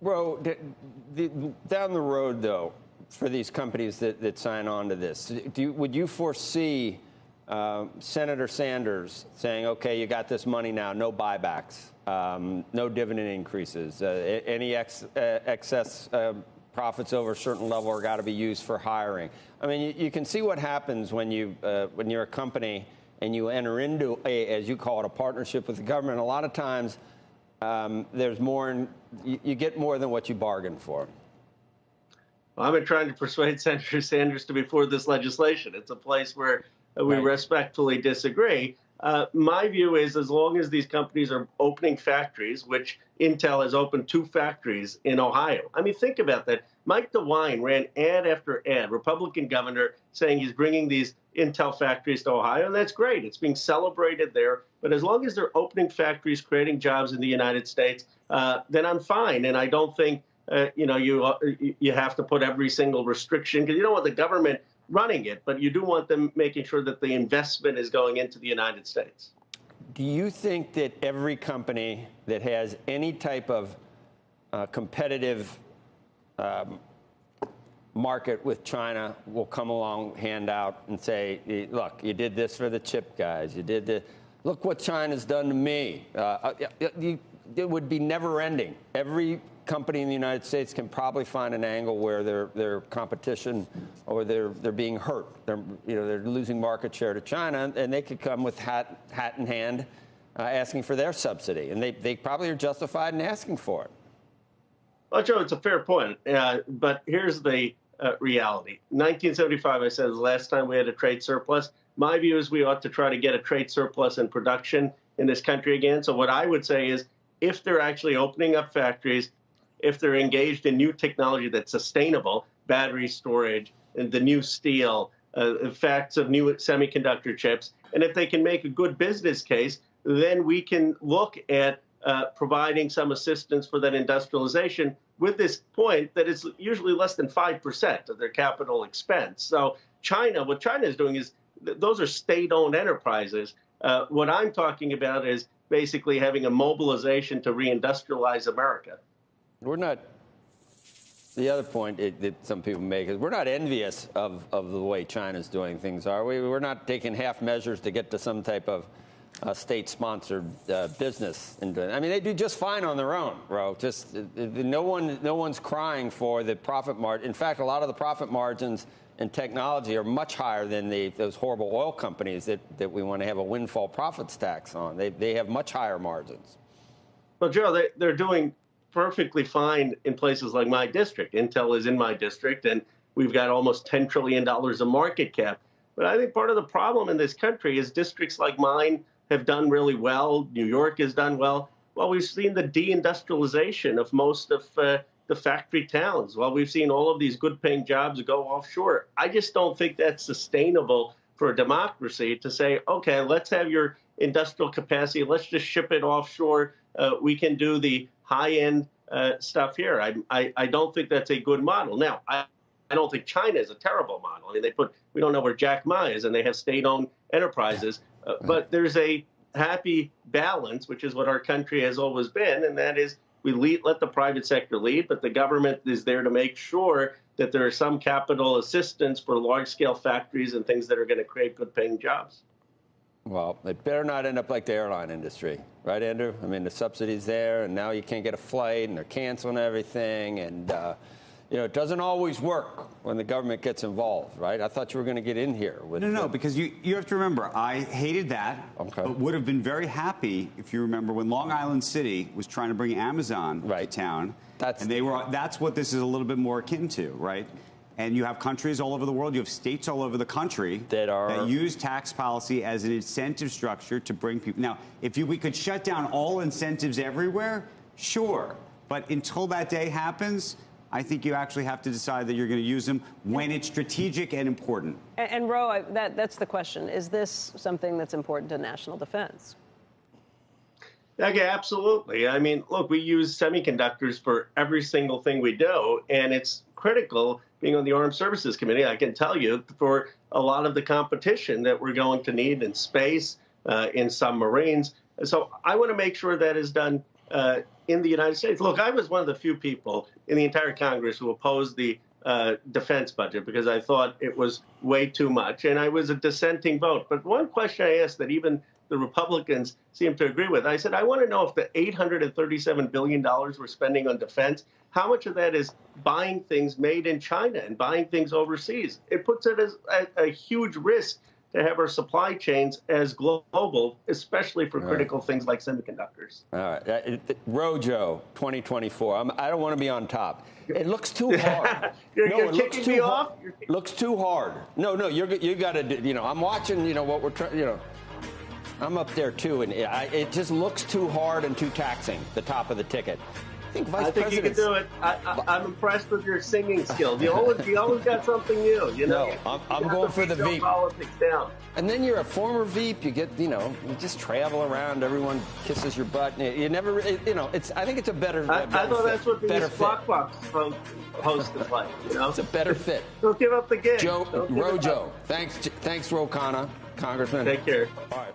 Bro, down the road, though, for these companies that sign on to this, would you foresee Senator Sanders saying, okay, you got this money now, no buybacks, no dividend increases, any excess profits over a certain level are got to be used for hiring? I mean, you can see what happens when you're a company and you enter into as you call it, a partnership with the government. A lot of times there's more, you get more than what you bargained for. Well, I've been trying to persuade Senator Sanders to be for this legislation. It's a place where we respectfully disagree. My view is as long as these companies are opening factories, which Intel has opened 2 factories in Ohio. I mean, think about that. Mike DeWine ran ad after ad, Republican governor, saying he's bringing these Intel factories to Ohio, and that's great. It's being celebrated there. But as long as they're opening factories, creating jobs in the United States, then I'm fine. And I don't think, you have to put every single restriction, because you don't want the government running it, but you do want them making sure that the investment is going into the United States. Do you think that every company that has any type of competitive market with China will come along, hand out, and say, look, you did this for the chip guys. You did this. Look what China's done to me. It would be never ending. Every company in the United States can probably find an angle where their competition or they're being hurt. They're losing market share to China, and they could come with hat in hand asking for their subsidy. And they probably are justified in asking for it. Well, Joe, it's a fair point. But here's the reality. 1975, I said, was the last time we had a trade surplus. My view is we ought to try to get a trade surplus in production in this country again. So what I would say is if they're actually opening up factories, if they're engaged in new technology that's sustainable, battery storage, and the new steel, effects of new semiconductor chips, and if they can make a good business case, then we can look at providing some assistance for that industrialization with this point that it's usually less than 5% of their capital expense. So what China is doing is those are state-owned enterprises. What I'm talking about is basically having a mobilization to reindustrialize America. We're not, the other point that some people make is we're not envious of the way China's doing things, are we? We're not taking half measures to get to some type of state-sponsored business. I mean, they do just fine on their own, bro. Just no one's crying for the profit margin. In fact, a lot of the profit margins in technology are much higher than those horrible oil companies that we want to have a windfall profits tax on. They have much higher margins. Well, Joe, they're doing perfectly fine in places like my district. Intel is in my district, and we've got almost $10 trillion of market cap. But I think part of the problem in this country is districts like mine have done really well. New York has done well. Well, we've seen the deindustrialization of most of the factory towns. Well, we've seen all of these good-paying jobs go offshore. I just don't think that's sustainable for a democracy to say, okay, let's have your industrial capacity. Let's just ship it offshore. We can do the high-end stuff here. I don't think that's a good model. Now, I don't think China is a terrible model. I mean, we don't know where Jack Ma is, and they have state-owned enterprises. But there's a happy balance, which is what our country has always been, and that is we let the private sector lead, but the government is there to make sure that there is some capital assistance for large-scale factories and things that are going to create good-paying jobs. Well, it better not end up like the airline industry, right, Andrew? I mean, the subsidy's there, and now you can't get a flight, and they're canceling everything, and it doesn't always work when the government gets involved, right? I thought you were going to get in here with. No, because you have to remember, I hated that, but would have been very happy if you remember when Long Island City was trying to bring Amazon to town, that's what this is a little bit more akin to, right? And you have countries all over the world, you have states all over the country that use tax policy as an incentive structure to bring people. Now, if we could shut down all incentives everywhere, sure. But until that day happens, I think you actually have to decide that you're going to use them when it's strategic and important. And Ro, that's the question. Is this something that's important to national defense? Okay, absolutely. I mean, look, we use semiconductors for every single thing we do, and it's critical, being on the Armed Services Committee, I can tell you, for a lot of the competition that we're going to need in space, in submarines. So I want to make sure that is done in the United States. Look, I was one of the few people in the entire Congress who opposed the defense budget because I thought it was way too much, and I was a dissenting vote. But one question I asked that even the Republicans seem to agree with, I said, I want to know if the $837 billion we're spending on defense, how much of that is buying things made in China and buying things overseas? It puts it as a huge risk to have our supply chains as global, especially for critical things like semiconductors. All right. Rojo 2024. I don't want to be on top. It looks too hard. You're kicking me off? Looks too hard. No, you got to do, I'm watching, what we're trying, I'm up there too, and it just looks too hard and too taxing, the top of the ticket. I think you can do it. I'm impressed with your singing skills. You always got something new. No, I'm going for the Veep. Politics down. And then you're a former Veep. You get, you just travel around. Everyone kisses your butt. You never, it's. I think it's a better. I thought that's what the Squawk Box host is like. It's a better fit. Don't give up the gig. Rojo. Thanks, Khanna, Congressman. Take care. All right.